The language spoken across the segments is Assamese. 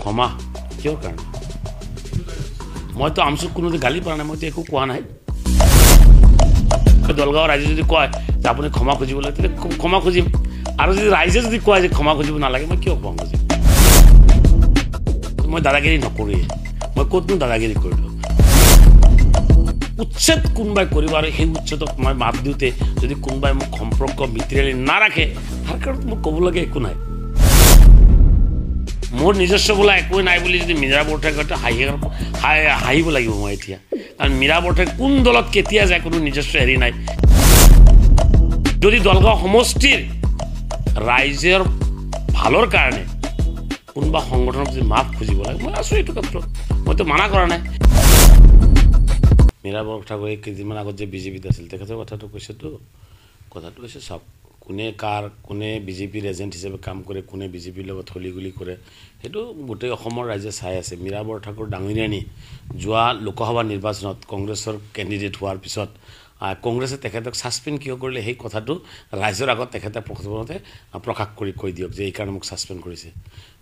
ক্ষমা কিহৰ কাৰণে মইতো আমচুক কোনো গালি পৰা নাই মইতো একো কোৱা নাই দলগাঁৱৰ ৰাইজে যদি কয় যে আপুনি ক্ষমা খুজিবলৈ তেতিয়া ক্ষমা খুজিম আৰু যদি ৰাইজে যদি কয় যে ক্ষমা খুজিব নালাগে মই কিয় ক্ষমা খুজিম মই দাদাগিৰি নকৰোঁৱে মই ক'তনো দাদাগিৰি কৰিলোঁ উচ্ছেদ কোনোবাই কৰিব আৰু সেই উচ্ছেদক মই মাত দিওঁতে যদি কোনোবাই মোক সম্পৰ্ক মিত্ৰালি নাৰাখে তাৰ কাৰণত মোক ক'বলগীয়া একো নাই মোৰ নিজস্ব বোলা একোৱেই নাই বুলি যদি মীৰা বৰঠাই কয় হাঁহিব লাগিব মই এতিয়া কাৰণ মীৰা বৰঠাই কোন দলত কেতিয়া যায় কোনো নিজস্ব হেৰি নাই যদি দলগাঁও সমষ্টিৰ ৰাইজৰ ভালৰ কাৰণে কোনোবা সংগঠনক যদি মাফ খুজিব লাগে মই আছোঁ এইটো ক্ষেত্ৰত মইতো মানা কৰা নাই মীৰা বৰঠাকুৰে কেইদিনমান আগত যে বিজেপিত আছিল তেখেতৰ কথাটো কৈছেতো কথাটো হৈছে চাওক কোনে বিজেপিৰ এজেণ্ট হিচাপে কাম কৰে কোনে বিজেপিৰ লগত হলিগুলি কৰে সেইটো গোটেই অসমৰ ৰাইজে চাই আছে মীৰা বৰঠাকুৰ ডাঙৰীয়ানী যোৱা লোকসভা নিৰ্বাচনত কংগ্ৰেছৰ কেণ্ডিডেট হোৱাৰ পিছত কংগ্ৰেছে তেখেতক ছাছপেণ্ড কিয় কৰিলে সেই কথাটো ৰাইজৰ আগত তেখেতে প্ৰথমতে প্ৰকাশ কৰি কৈ দিয়ক যে এইকাৰণে মোক ছাছপেণ্ড কৰিছে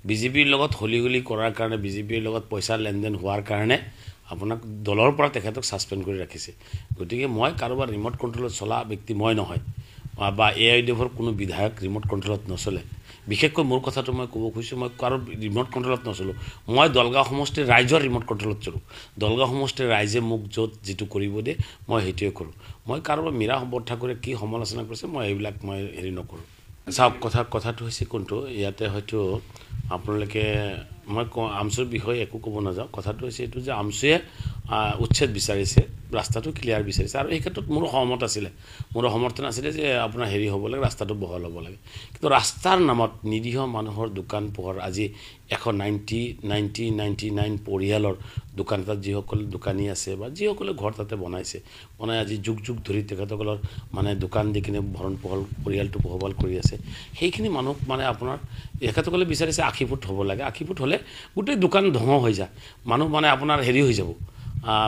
বিজেপিৰ লগত হলিগুলি কৰাৰ কাৰণে বিজেপিৰ লগত পইচা লেনদেন হোৱাৰ কাৰণে আপোনাক দলৰ পৰা তেখেতক ছাছপেণ্ড কৰি ৰাখিছে গতিকে মই কাৰোবাৰ ৰিম'ট কণ্ট্ৰলত চলা ব্যক্তি মই নহয় বা AIDFৰ কোনো বিধায়ক ৰিম'ট কণ্ট্ৰলত নচলে বিশেষকৈ মোৰ কথাটো মই ক'ব খুজিছোঁ মই কাৰো ৰিম'ট কণ্ট্ৰলত নচলোঁ মই দলগাঁও সমষ্টিৰ ৰাইজৰ ৰিম'ট কণ্ট্ৰলত চলোঁ দলগাঁও সমষ্টিৰ ৰাইজে মোক য'ত যিটো কৰিব দিয়ে মই সেইটোৱে কৰোঁ মই কাৰোবাৰ মীৰা বৰঠাকুৰে কি সমালোচনা কৰিছে মই এইবিলাক মই হেৰি নকৰোঁ চাওক কথাটো হৈছে কোনটো ইয়াতে হয়তো আপোনালোকে মই আমচুৰ বিষয়ে একো ক'ব নাযাওঁ কথাটো হৈছে এইটো যে আমচুৱে উচ্ছেদ বিচাৰিছে ৰাস্তাটো ক্লিয়াৰ বিচাৰিছে আৰু এই ক্ষেত্ৰত মোৰো সহমত আছিলে মোৰো সমৰ্থন আছিলে যে আপোনাৰ হেৰি হ'ব লাগে ৰাস্তাটো বহল হ'ব লাগে কিন্তু ৰাস্তাৰ নামত নিৰীহ মানুহৰ দোকান পোহৰ আজি 199 পৰিয়ালৰ দোকান তাত যিসকল দোকানী আছে বা যিসকলে ঘৰ তাতে বনাই আজি যুগ ধৰি তেখেতসকলৰ মানে দোকান দি কিনে ভৰণ পোহল পৰিয়ালটো পোহপাল কৰি আছে সেইখিনি মানুহ মানে আপোনাৰ তেখেতসকলে বিচাৰিছে 80 ফুট হ'ব লাগে 80 ফুট হ'লে গোটেই দোকান ধ্বংস হৈ যায় মানুহ মানে আপোনাৰ হেৰি হৈ যাব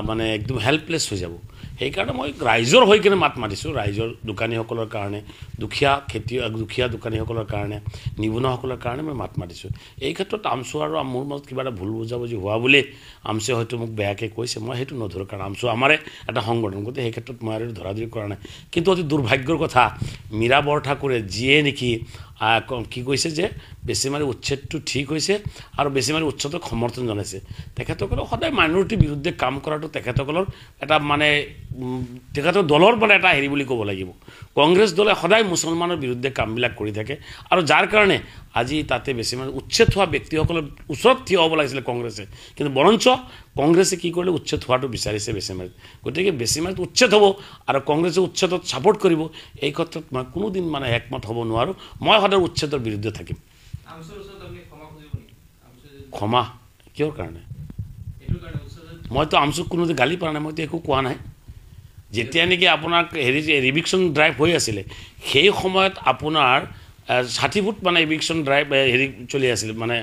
মানে একদম হেল্পলেছ হৈ যাব সেইকাৰণে মই ৰাইজৰ হৈ কিনে মাত মাতিছোঁ ৰাইজৰ দোকানীসকলৰ কাৰণে দুখীয়া দোকানীসকলৰ কাৰণে নিবনুৱাসকলৰ কাৰণে মই মাত মাতিছোঁ এই ক্ষেত্ৰত আমচু আৰু মোৰ মাজত কিবা এটা ভুল বুজাবুজি হোৱা বুলি আমচুৱে হয়তো মোক বেয়াকৈ কৈছে মই সেইটো নধৰোঁ কাৰণ আমচু আমাৰে এটা সংগঠন গতিকে সেই ক্ষেত্ৰত মই আৰু ধৰাধৰি কৰা নাই কিন্তু অতি দুৰ্ভাগ্যৰ কথা মীৰা বৰঠাকুৰে যিয়ে নেকি কি কৈছে যে বেছিমাৰি উচ্ছেদটো ঠিক হৈছে আৰু বেছিমাৰি উচ্ছেদক সমৰ্থন জনাইছে তেখেতসকলক সদায় মাইনৰিটিৰ বিৰুদ্ধে কাম কৰাটো তেখেতসকলৰ এটা মানে তেখেতৰ দলৰ মানে এটা হেৰি বুলি ক'ব লাগিব কংগ্ৰেছ দলে সদায় মুছলমানৰ বিৰুদ্ধে কামবিলাক কৰি থাকে আৰু যাৰ কাৰণে আজি তাতে বেছিমাৰি উচ্ছেদ হোৱা ব্যক্তিসকলৰ ওচৰত থিয় হ'ব লাগিছিলে কংগ্ৰেছে কিন্তু বৰঞ্চ কংগ্ৰেছে কি কৰিলে উচ্ছেদ হোৱাটো বিচাৰিছে বেছিমাৰিত গতিকে বেছিমাৰিত উচ্ছেদ হ'ব আৰু কংগ্ৰেছে উচ্ছেদত ছাপোৰ্ট কৰিব এই ক্ষেত্ৰত মই কোনোদিন মানে একমত হ'ব নোৱাৰোঁ মই সদায় উচ্ছেদৰ বিৰুদ্ধে থাকিম ক্ষমা কিহৰ কাৰণে মইতো আমচুক কোনো গালি পৰা নাই মইতো একো কোৱা নাই যেতিয়া নেকি আপোনাৰ হেৰি ৰিভিকশ্যন ড্ৰাইভ হৈ আছিলে সেই সময়ত আপোনাৰ 60 ফুট মানে ইভিকশ্যন ড্ৰাইভ হেৰি চলি আছিল মানে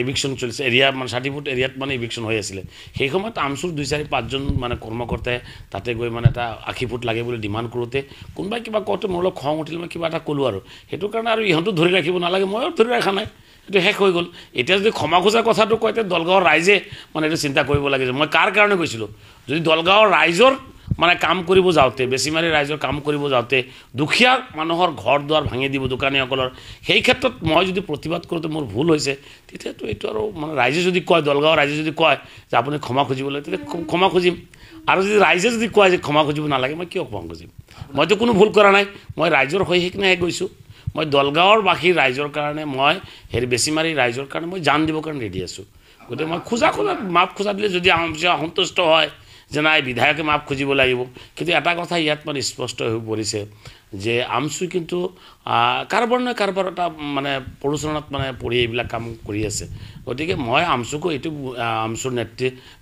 ইভিকশ্যন চলিছে এৰিয়া মানে 60 ফুট এৰিয়াত মানে ইভিকশ্যন হৈ আছিলে সেই সময়ত আমচুৰ 2-4-5জন মানে কৰ্মকৰ্তাই তাতে গৈ মানে এটা 80 ফুট লাগে বুলি ডিমাণ্ড কৰোঁতে কোনোবাই কিবা কওঁতে মোৰ অলপ খং উঠিল মই কিবা এটা ক'লোঁ আৰু সেইটো কাৰণে আৰু ইহঁতো ধৰি ৰাখিব নালাগে ময়ো ধৰি ৰখা নাই এইটো শেষ হৈ গ'ল এতিয়া যদি ক্ষমা খোজা কথাটো কয় তেতিয়া দলগাঁৱৰ ৰাইজে মানে এইটো চিন্তা কৰিব লাগে যে মই কাৰ কাৰণে গৈছিলোঁ যদি দলগাঁৱৰ ৰাইজৰ মানে কাম কৰিব যাওঁতে বেছিমাৰি ৰাইজৰ কাম কৰিব যাওঁতে দুখীয়া মানুহৰ ঘৰ দুৱাৰ ভাঙি দিব দোকানীসকলৰ সেই ক্ষেত্ৰত মই যদি প্ৰতিবাদ কৰোঁতে মোৰ ভুল হৈছে তেতিয়াতো এইটো আৰু মানে ৰাইজে যদি কয় দলগাঁৱৰ ৰাইজে যদি কয় যে আপুনি ক্ষমা খুজিবলৈ তেতিয়া ক্ষমা খুজিম আৰু যদি ৰাইজে যদি কয় যে ক্ষমা খুজিব নালাগে মই কিয় ক্ষমা খুজিম মইতো কোনো ভুল কৰা নাই মই ৰাইজৰ হৈ সেইখিনিহে গৈছোঁ মই দলগাঁৱৰ বাসীৰ ৰাইজৰ কাৰণে মই হেৰি বেছিমাৰি ৰাইজৰ কাৰণে মই জান দিবৰ কাৰণে ৰেডি আছোঁ গতিকে মই মাফ খোজা দিলে যদি সন্তুষ্ট হয় যে নাই বিধায়কে মাফ খুজিব লাগিব কিন্তু এটা কথা ইয়াত মানে স্পষ্ট হৈ পৰিছে যে আমচু কিন্তু কাৰোবাৰ নহয় কাৰোবাৰ এটা মানে প্ৰৰোচনাত মানে পৰি এইবিলাক কাম কৰি আছে গতিকে মই আমচুকো এইটো আমচুৰ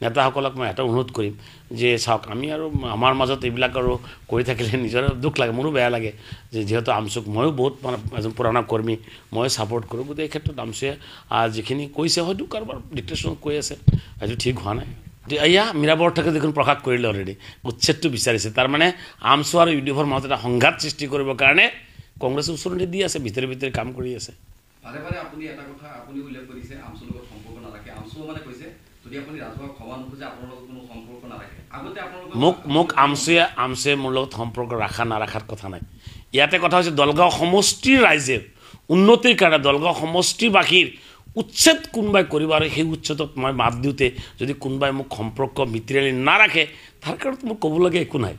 নেতাসকলক মই এটা অনুৰোধ কৰিম যে চাওক আমি আৰু আমাৰ মাজত এইবিলাক আৰু কৰি থাকিলে নিজৰে দুখ লাগে মোৰো বেয়া লাগে যে যিহেতু আমচুক ময়ো বহুত মানে এজন পুৰণা কৰ্মী মই ছাপোৰ্ট কৰোঁ গতিকে এই ক্ষেত্ৰত আমচুৱে যিখিনি কৈছে হয়তো কাৰোবাৰ ডিক্টেশ্যনত কৈ আছে সেইটো ঠিক হোৱা নাই এয়া মীৰা বৰঠাকুৰে দেখোন প্ৰকাশ কৰিলে অলৰেডি উচ্ছেদটো বিচাৰিছে তাৰমানে আমচু আৰু UDFৰ মাজত এটা সংঘাত সৃষ্টি কৰিবৰ কাৰণে কংগ্ৰেছে ওচৰতে দি আছে ভিতৰে কাম কৰি আছে বাৰে বাৰে আপুনি এটা কথা আপুনি উল্লেখ কৰিছে আমচুৰ লগত সম্পৰ্ক নাৰাখে মোক আমচুৱে মোৰ লগত সম্পৰ্ক ৰাখা নাৰাখাৰ কথা নাই ইয়াতে কথা হৈছে দলগাঁও সমষ্টিৰ ৰাইজে উন্নতিৰ কাৰণে দলগাঁও সমষ্টিবাসীৰ উচ্ছেদ কোনোবাই কৰিব আৰু সেই উচ্ছেদত মই মাত দিওঁতে যদি কোনোবাই মোক সম্পৰ্ক মিত্ৰালি নাৰাখে তাৰ কাৰণত মোক ক'বলগীয়া একো নাই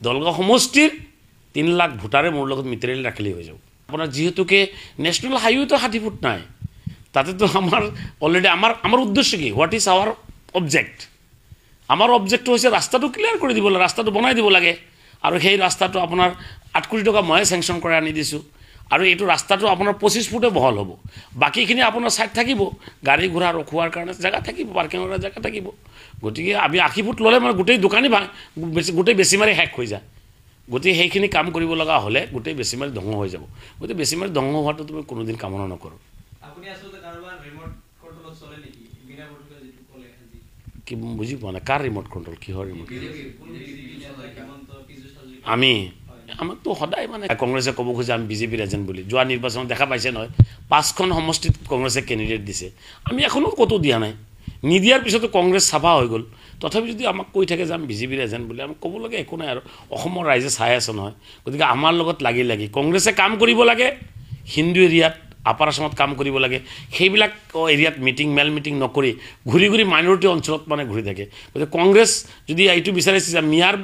দলগাঁও সমষ্টিৰ 3 লাখ ভোটাৰে মোৰ লগত মিত্ৰালি ৰাখিলেই হৈ যাব আপোনাৰ যিহেতুকে নেশ্যনেল হাইৱেটো 60 ফুট নাই তাতেতো আমাৰ অলৰেডি আমাৰ উদ্দেশ্য কি হোৱাট ইজ আৱাৰ অবজেক্ট আমাৰ অবজেক্টটো হৈছে ৰাস্তাটো ক্লিয়াৰ কৰি দিব লাগে ৰাস্তাটো বনাই দিব লাগে আৰু সেই ৰাস্তাটো আপোনাৰ 8 কোটি টকা মই চেংচন কৰি আনি দিছোঁ আৰু এইটো ৰাস্তাটো আপোনাৰ 25 ফুটে বহল হ'ব বাকীখিনি আপোনাৰ সাইড থাকিব গাড়ী ঘোঁৰা ৰখোৱাৰ কাৰণে জায়গা থাকিব পাৰ্কিঙৰ জায়গা থাকিব গতিকে আমি 80 ফুট ল'লে মানে গোটেই দোকানী গোটেই বেছিমাৰি হেক হৈ যায় গতিকে সেইখিনি কাম কৰিব লগা হ'লে গোটেই বেছিমাৰি ধ্বংস হৈ যাব গতিকে বেছিমাৰি ধ্বংস হোৱাটো তুমি কোনোদিন কামনা নকৰোঁ কি বুজি পোৱা নাই কাৰ ৰিম'ট কণ্ট্ৰল কিহৰ ৰিম'ট আমাকতো সদায় মানে কংগ্ৰেছে ক'ব খোজে আমি বিজেপিৰ এজেণ্ট বুলি যোৱা নিৰ্বাচনত দেখা পাইছে নহয় 5খন সমষ্টিত কংগ্ৰেছে কেণ্ডিডেট দিছে আমি এখনো ক'তো দিয়া নাই নিদিয়াৰ পিছতো কংগ্ৰেছ চাফা হৈ গ'ল তথাপি যদি আমাক কৈ থাকে যে আমি বিজেপিৰ এজেণ্ট বুলি আমাক ক'বলগীয়া একো নাই আৰু অসমৰ ৰাইজে চাই আছে নহয় গতিকে আমাৰ লগত লাগি কংগ্ৰেছে কাম কৰিব লাগে হিন্দু এৰিয়াত আপাৰ আসামত কাম কৰিব লাগে সেইবিলাক এৰিয়াত মেল মিটিং নকৰি ঘূৰি মাইনৰিটি অঞ্চলত মানে ঘূৰি থাকে গতিকে কংগ্ৰেছ যদি এইটো বিচাৰিছে যে মিয়াৰ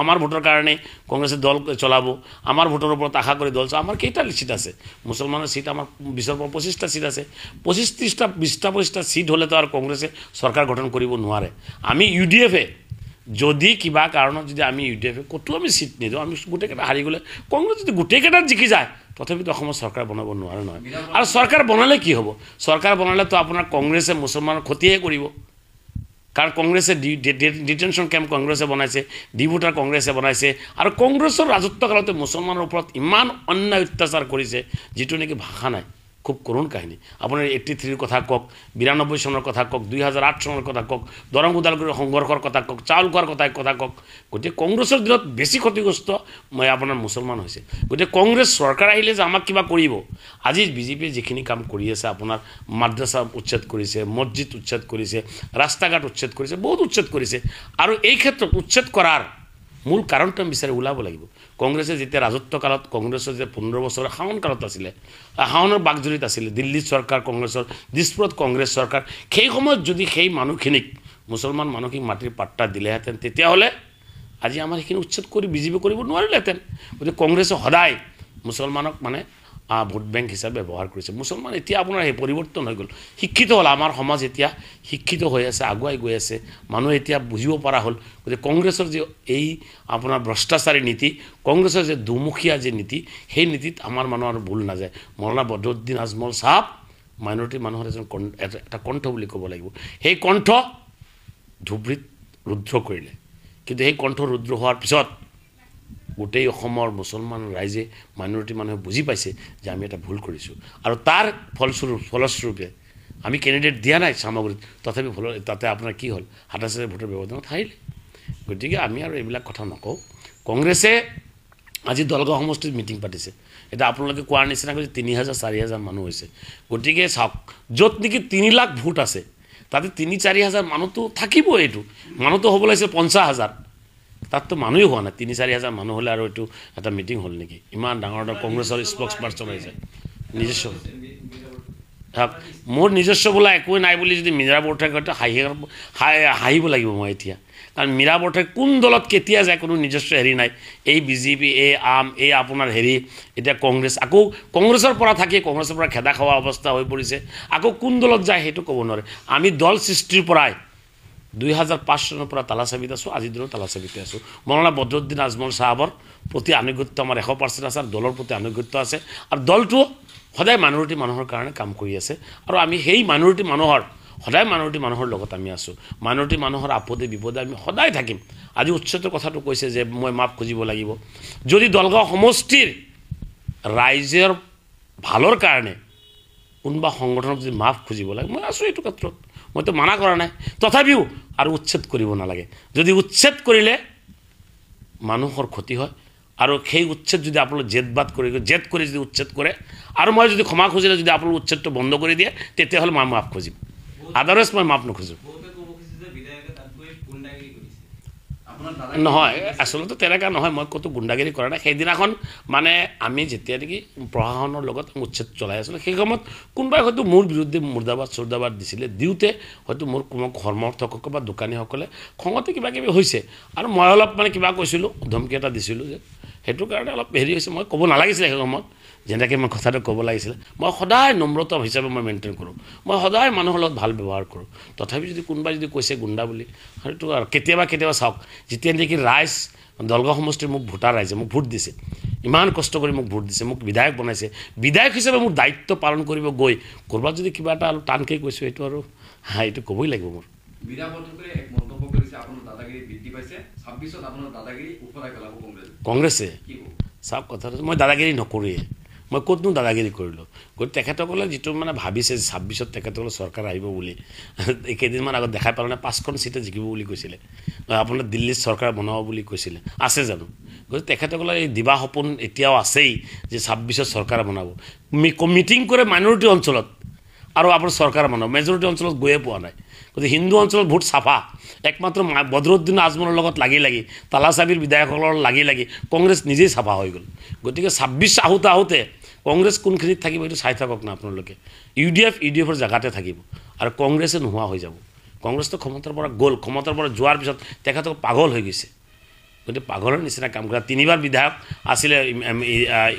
আমাৰ ভোটৰ কাৰণে কংগ্ৰেছে দল চলাব আমাৰ ভোটৰ ওপৰত আশা কৰি দল আমাৰ কেইটা চিট আছে মুছলমানৰ চিট আমাৰ 20ৰ পৰা 25টা চিট আছে 25-30টা 20টা চিট হ'লেতো আৰু কংগ্ৰেছে চৰকাৰ গঠন কৰিব নোৱাৰে আমি UDF-এ যদি কিবা কাৰণত যদি আমি UDF-এ ক'তো আমি চিট নিদিওঁ আমি গোটেইকেইটা হাৰি গ'লে কংগ্ৰেছ যদি গোটেইকেইটাত জিকি যায় তথাপিতো অসমৰ চৰকাৰ বনাব নোৱাৰে নহয় আৰু চৰকাৰ বনালে কি হ'ব চৰকাৰ বনালেতো আপোনাৰ কংগ্ৰেছে মুছলমানৰ ক্ষতিহে কৰিব কাৰণ কংগ্ৰেছে ডিটেনশ্যন কেম্প কংগ্ৰেছে বনাইছে ডিভোটাৰ কংগ্ৰেছে বনাইছে আৰু কংগ্ৰেছৰ ৰাজত্ব কালতে মুছলমানৰ ওপৰত ইমান অন্যায় অত্যাচাৰ কৰিছে যিটো নেকি ভাষা নাই খুব কৰুণ কাহিনী আপোনাৰ 83 কথা কক 92 চনৰ কথা কক 2008 চনৰ কথা কক দৰং উদালগুৰিৰ সংঘৰ্ষৰ কথা কক চাউল খোৱাৰ কথা কক গতিকে কংগ্ৰেছৰ দিনত বেছি ক্ষতিগ্ৰস্ত মই আপোনাৰ মুছলমান হৈছে গতিকে কংগ্ৰেছ চৰকাৰ আহিলে যে আমাক কিবা কৰিব আজি বিজেপিয়ে যিখিনি কাম কৰি আছে আপোনাৰ মাদ্ৰাসা উচ্ছেদ কৰিছে মছজিদ উচ্ছেদ কৰিছে ৰাস্তাঘাট উচ্ছেদ কৰিছে বহুত উচ্ছেদ কৰিছে আৰু এই ক্ষেত্ৰত উচ্ছেদ কৰাৰ মূল কাৰণটো বিচাৰি ওলাব লাগিব কংগ্ৰেছে যেতিয়া ৰাজত্ব কালত কংগ্ৰেছৰ যে 15 বছৰ শাসন কালত আছিলে শাসনৰ বাগজৰিত আছিলে দিল্লী চৰকাৰ কংগ্ৰেছৰ দিছপুৰত কংগ্ৰেছ চৰকাৰ সেই সময়ত যদি সেই মানুহখিনিক মুছলমান মানুহখিনিক মাটিৰ পাট্টা দিলেহেঁতেন তেতিয়াহ'লে আজি আমাৰ সেইখিনি উচ্ছেদ কৰি বিজেপি কৰিব নোৱাৰিলেহেঁতেন গতিকে কংগ্ৰেছে সদায় মুছলমানক মানে ভোট বেংক হিচাপে ব্যৱহাৰ কৰিছে মুছলমান এতিয়া আপোনাৰ সেই পৰিৱৰ্তন হৈ গ'ল শিক্ষিত হ'ল আমাৰ সমাজ এতিয়া শিক্ষিত হৈ আছে আগুৱাই গৈ আছে মানুহ এতিয়া বুজিব পৰা হ'ল গতিকে কংগ্ৰেছৰ যে এই আপোনাৰ ভ্ৰষ্টাচাৰী নীতি কংগ্ৰেছৰ যে দুমুখীয়া যে নীতি সেই নীতিত আমাৰ মানুহৰ ভুল নাযায় মৌলানা বদৰুদ্দিন আজমল সাহেব মাইনৰিটি মানুহৰ এজন এটা কণ্ঠ বুলি ক'ব লাগিব সেই কণ্ঠ ধুবুৰীত ৰুদ্ৰ কৰিলে কিন্তু সেই কণ্ঠ ৰুদ্ৰ হোৱাৰ পিছত গোটেই অসমৰ মুছলমান ৰাইজে মাইনৰিটি মানুহে বুজি পাইছে যে আমি এটা ভুল কৰিছোঁ আৰু তাৰ ফলস্বৰূপে আমি কেণ্ডিডেট দিয়া নাই সামগ্ৰীত তথাপি তাতে আপোনাৰ কি হ'ল 27 ভোটৰ ব্যৱধানত হাৰিলে গতিকে আমি আৰু এইবিলাক কথা নকওঁ কংগ্ৰেছে আজি দলগাঁও সমষ্টিত মিটিং পাতিছে এটা আপোনালোকে কোৱাৰ নিচিনাকৈ 3000-4000 মানুহ হৈছে গতিকে চাওক য'ত নেকি 3 লাখ ভোট আছে তাতে 3-4 হাজাৰ মানুহতো থাকিব এইটো মানুহতো হ'ব লাগিছিল 50,000 তাততো মানুহে হোৱা নাই 3-4 হাজাৰ মানুহ হ'লে আৰু এইটো এটা মিটিং হ'ল নেকি ইমান ডাঙৰ কংগ্ৰেছৰ স্পক্স পাৰ্চন আহিছে নিজস্ব মোৰ নিজস্ব বোলা একোৱে নাই বুলি যদি মীৰা বৰঠাই কয় হাঁহিব লাগিব মই এতিয়া কাৰণ মীৰা বৰঠাই কোন দলত কেতিয়া যায় কোনো নিজস্ব হেৰি নাই এই বিজেপি এই আম এই আপোনাৰ হেৰি এতিয়া কংগ্ৰেছ আকৌ কংগ্ৰেছৰ পৰা থাকি কংগ্ৰেছৰ পৰা খেদা খোৱা অৱস্থা হৈ পৰিছে আকৌ কোন দলত যায় সেইটো ক'ব নোৱাৰে আমি দল সৃষ্টিৰ পৰাই 2005 চনৰ পৰা তালাচাবিত আছোঁ আজিৰ দিনত তালাচাবিতে আছোঁ মৌলানা বদৰুদ্দিন আজমল সাহেবৰ প্ৰতি আনুগত্য আমাৰ 100% আছে আৰু দলৰ প্ৰতি আনুগত্য আছে আৰু দলটো সদায় মাইনৰিটি মানুহৰ কাৰণে কাম কৰি আছে আৰু আমি সেই মাইনৰিটি মানুহৰ সদায় মাইনৰিটি মানুহৰ লগত আমি আছোঁ মাইনৰিটি মানুহৰ আপদে বিপদে আমি সদায় থাকিম আজি উচ্ছেদৰ কথাটো কৈছে যে মই মাফ খুজিব লাগিব যদি দলগাঁও সমষ্টিৰ ৰাইজৰ ভালৰ কাৰণে কোনোবা সংগঠনক যদি মাফ খুজিব লাগে মই আছোঁ এইটো ক্ষেত্ৰত মইতো মানা কৰা নাই তথাপিও আৰু উচ্ছেদ কৰিব নালাগে যদি উচ্ছেদ কৰিলে মানুহৰ ক্ষতি হয় আৰু সেই উচ্ছেদ যদি আপোনালোক জেদ কৰি যদি উচ্ছেদ কৰে আৰু মই যদি ক্ষমা খুজিলে যদি আপোনালোক উচ্ছেদটো বন্ধ কৰি দিয়ে তেতিয়াহ'লে মই মাফ খুজিম আদাৰৱাইজ মই মাপ নোখোজোঁ নহয় আচলতে তেনেকুৱা নহয় মই ক'তো গুণ্ডাগিৰি কৰা নাই সেইদিনাখন মানে আমি যেতিয়া নেকি প্ৰশাসনৰ লগত উচ্ছেদ চলাই আছিলোঁ সেই সময়ত কোনোবাই হয়তো মোৰ বিৰুদ্ধে মুৰ্দাবাদ দিছিলে দিওঁতে হয়তো মোৰ কোনো সমৰ্থকক বা দোকানীসকলে খঙতে কিবা কিবি হৈছে আৰু মই অলপ মানে কিবা কৈছিলোঁ ধমকি এটা দিছিলোঁ যে সেইটো কাৰণে অলপ হেৰি হৈছে মই ক'ব নালাগিছিলে সেই সময়ত যেনেকৈ মই কথাটো ক'ব লাগিছিলে মই সদায় নম্ৰতা হিচাপে মই মেইনটেইন কৰোঁ মই সদায় মানুহৰ লগত ভাল ব্যৱহাৰ কৰোঁ তথাপি যদি কোনোবাই যদি কৈছে গুণ্ডা বুলি সেইটো আৰু কেতিয়াবা চাওক যেতিয়া নেকি ৰাইজ দলগাঁও সমষ্টিৰ মোক ভোটাৰ ৰাইজে মোক ভোট দিছে ইমান কষ্ট কৰি মোক ভোট দিছে মোক বিধায়ক বনাইছে বিধায়ক হিচাপে মোৰ দায়িত্ব পালন কৰিব গৈ ক'ৰবাত যদি কিবা এটা অলপ টানকৈ কৈছোঁ এইটো আৰু এইটো ক'বই লাগিব মোৰ কংগ্ৰেছে চাওক কথাটো মই দাদাগিৰি নকৰোঁৱে মই ক'তনো দাদাগিৰি কৰিলোঁ গতিকে তেখেতসকলে যিটো মানে ভাবিছে 26ত তেখেতসকলে চৰকাৰ আহিব বুলি কেইদিনমান আগত দেখাই পালে 5খন চিটে জিকিব বুলি কৈছিলে আপোনাৰ দিল্লীত চৰকাৰ বনাব বুলি কৈছিলে আছে জানো গতিকে তেখেতসকলে এই দিবা সপোন এতিয়াও আছেই যে 26ত চৰকাৰ বনাব মিটিং কৰে মাইনৰিটি অঞ্চলত আৰু আপোনাৰ চৰকাৰ বনাব মেজৰিটি অঞ্চলত গৈয়ে পোৱা নাই গতিকে হিন্দু অঞ্চলত ভোট চাফা একমাত্ৰ বদৰুদ্দিন আজমলৰ লগত লাগি তালাচাবিৰ বিধায়কসকলৰ লাগি কংগ্ৰেছ নিজেই চাফা হৈ গ'ল গতিকে 26 আহোঁতে কংগ্ৰেছ কোনখিনিত থাকিব এইটো চাই থাকক না আপোনালোকে ইউডিএফৰ জেগাতে থাকিব আৰু কংগ্ৰেছে নোহোৱা হৈ যাব কংগ্ৰেছটো ক্ষমতাৰ পৰা গ'ল ক্ষমতাৰ পৰা যোৱাৰ পিছত তেখেতক পাগল হৈ গৈছে গতিকে পাগলৰ নিচিনা কাম কৰা 3বাৰ বিধায়ক আছিলে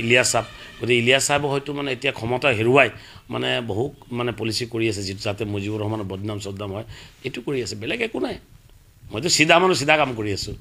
ইলিয়াছ চাহাব গতিকে ইলিয়াছ চাহাবক হয়তো মানে এতিয়া ক্ষমতা হেৰুৱাই মানে বহু মানে পলিচি কৰি আছে যিটো যাতে মুজিবুৰ ৰহমানৰ বদনাম হয় এইটো কৰি আছে বেলেগ একো নাই মইতো চিধা কাম কৰি আছোঁ